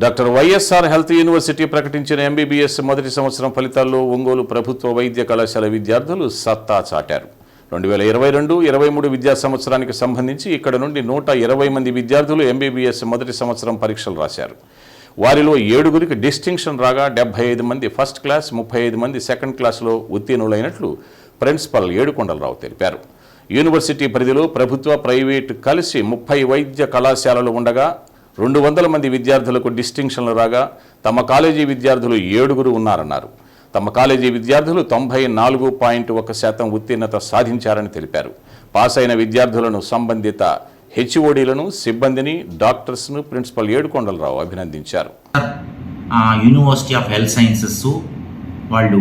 Doctor YSR health university ప్రకటించిన MBBS మొదటి సంవత్సరం ఫలితాల్లో ఒంగోలు ప్రభుత్వ వైద్య కళాశాల విద్యార్థులు సత్తా చాటారు. 2022-23 విద్యా సంవత్సరానికి సంబంధించి ఇక్కడ నుండి 120 మంది విద్యార్థులు ఎంబీబీఎస్ మొదటి సంవత్సరం పరీక్షలు రాశారు. వారిలో 7గురికి డిస్టింక్షన్ రాగా 75 మంది ఫస్ట్ క్లాస్, 35 మంది సెకండ్ క్లాస్లో ఉత్తీర్ణులైనట్లు ప్రిన్సిపల్ ఏడుకొండలరావు తెలిపారు. యూనివర్సిటీ పరిధిలో ప్రభుత్వ, ప్రైవేటు కలిసి 30 వైద్య కళాశాలలు ఉండగా 200 మంది విద్యార్థులకు డిస్టింక్షన్లు రాగా తమ కాలేజీ విద్యార్థులు 7గురు ఉన్నారన్నారు. తమ కాలేజీ విద్యార్థులు 94.1% ఉత్తీర్ణత సాధించారని తెలిపారు. పాస్ అయిన విద్యార్థులను, సంబంధిత హెచ్ఓడీలను, సిబ్బందిని, డాక్టర్స్ను ప్రిన్సిపల్ ఏడుకొండలరావు అభినందించారు. యూనివర్సిటీ ఆఫ్ హెల్త్ సైన్సెస్ వాళ్ళు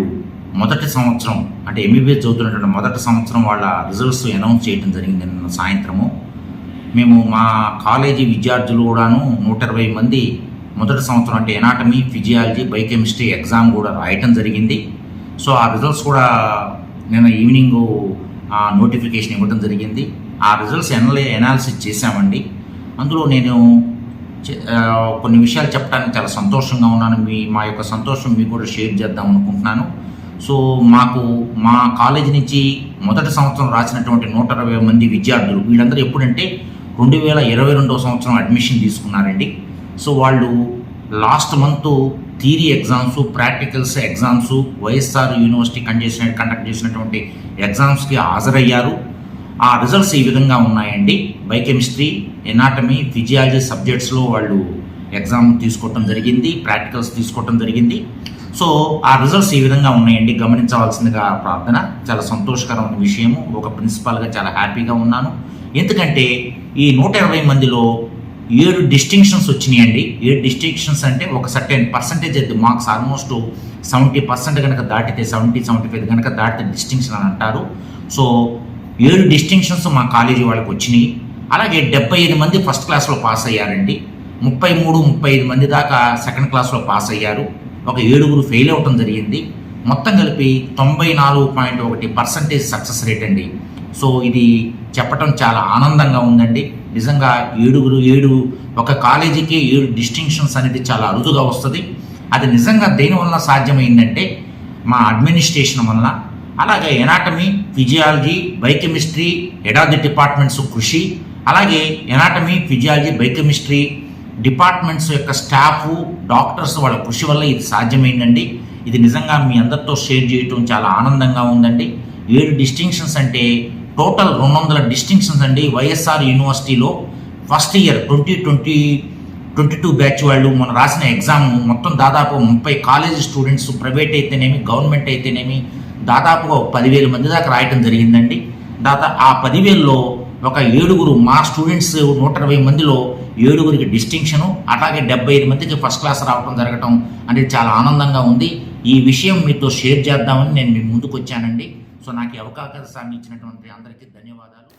మొదటి సంవత్సరం అంటే ఎంబీబీఎస్ చదువుతున్నటువంటి మొదటి సంవత్సరం వాళ్ళ రిజల్ట్స్ అనౌన్స్ చేయడం జరిగింది నిన్న సాయంత్రము. మేము మా కాలేజీ విద్యార్థులు కూడాను 120 మంది మొదటి సంవత్సరం అంటే ఎనాటమీ, ఫిజియాలజీ, బయోకెమిస్ట్రీ ఎగ్జామ్ కూడా రాయటం జరిగింది. సో ఆ రిజల్ట్స్ కూడా నిన్న ఈవినింగ్ నోటిఫికేషన్ ఇవ్వడం జరిగింది. ఆ రిజల్ట్స్ ఎనాలిసిస్ చేశామండి. అందులో నేను కొన్ని విషయాలు చెప్పడానికి చాలా సంతోషంగా ఉన్నాను. మా యొక్క సంతోషం మీకు కూడా షేర్ చేద్దాం అనుకుంటున్నాను. సో మా కాలేజీ నుంచి మొదటి సంవత్సరం రాసినటువంటి 120 మంది విద్యార్థులు వీళ్ళందరూ ఎప్పుడంటే 2022 సంవత్సరం అడ్మిషన్ తీసుకున్నారండి. సో వాళ్ళు last month theory exams, practicals exams YSR university conduct చేసినటువంటి ఎగ్జామ్స్కి హాజరయ్యారు. ఆ రిజల్ట్స్ ఈ విధంగా ఉన్నాయండి. బయోకెమిస్ట్రీ, ఎనాటమీ, ఫిజియాలజీ సబ్జెక్ట్స్లో వాళ్ళు ఎగ్జామ్ తీసుకోవటం జరిగింది, ప్రాక్టికల్స్ తీసుకోవటం జరిగింది. సో ఆ రిజల్ట్స్ ఈ విధంగా ఉన్నాయండి. గమనించవలసిందిగా ప్రార్థన. చాలా సంతోషకరమైన విషయము. ఒక ప్రిన్సిపాల్గా చాలా హ్యాపీగా ఉన్నాను. ఎందుకంటే ఈ 120 మందిలో 7 డిస్టింక్షన్స్ వచ్చినాయండి. 7 డిస్టింక్షన్స్ అంటే ఒక సర్టెన్ పర్సంటేజ్ అయితే మార్క్స్ ఆల్మోస్ట్ 70% కనుక దాటితే 70-75 కనుక దాటితే డిస్టింక్షన్ అని అంటారు. సో 7 డిస్టింక్షన్స్ మా కాలేజీ వాళ్ళకి వచ్చినాయి. అలాగే 75 మంది ఫస్ట్ క్లాస్లో పాస్ అయ్యారండి. 33-35 మంది దాకా సెకండ్ క్లాస్లో పాస్ అయ్యారు. ఒక 7గురు ఫెయిల్ అవ్వటం జరిగింది. మొత్తం కలిపి 94.1% సక్సెస్ రేట్ అండి. సో ఇది చెప్పటం చాలా ఆనందంగా ఉందండి. నిజంగా 7 ఒక కాలేజీకి 7 డిస్టింక్షన్స్ అనేది చాలా అరుదుగా వస్తుంది. అది నిజంగా దేనివల్ల సాధ్యమైందంటే మా అడ్మినిస్ట్రేషన్ వల్ల, అలాగే anatomy, physiology, biochemistry head of the departments కృషి, అలాగే ఎనాటమీ, ఫిజియాలజీ, బయోకెమిస్ట్రీ డిపార్ట్మెంట్స్ యొక్క స్టాఫ్, డాక్టర్స్ వాళ్ళ కృషి వల్ల ఇది సాధ్యమైందండి. ఇది నిజంగా మీ అందరితో షేర్ చేయటం చాలా ఆనందంగా ఉందండి. 7 డిస్టింక్షన్స్ అంటే టోటల్ 200 డిస్టింక్షన్స్ అండి. వైఎస్ఆర్ యూనివర్సిటీలో ఫస్ట్ ఇయర్ 2022 బ్యాచ్ వాళ్ళు మన రాసిన ఎగ్జామ్ మొత్తం దాదాపు 30 కాలేజ్ స్టూడెంట్స్, ప్రైవేట్ అయితేనేమి, గవర్నమెంట్ అయితేనేమి దాదాపుగా 10,000 మంది దాకా రాయటం జరిగిందండి. ఆ 10,000లో ఒక 7గురు మా స్టూడెంట్స్ 120 మందిలో 7గురికి డిస్టింక్షను, అలాగే 75 మందికి ఫస్ట్ క్లాస్ రావడం జరగటం అనేది చాలా ఆనందంగా ఉంది. ఈ విషయం మీతో షేర్ చేద్దామని నేను మీ ముందుకు వచ్చానండి. సో నాకు ఈ అవకాశాన్ని ఇచ్చినటువంటి అందరికీ ధన్యవాదాలు.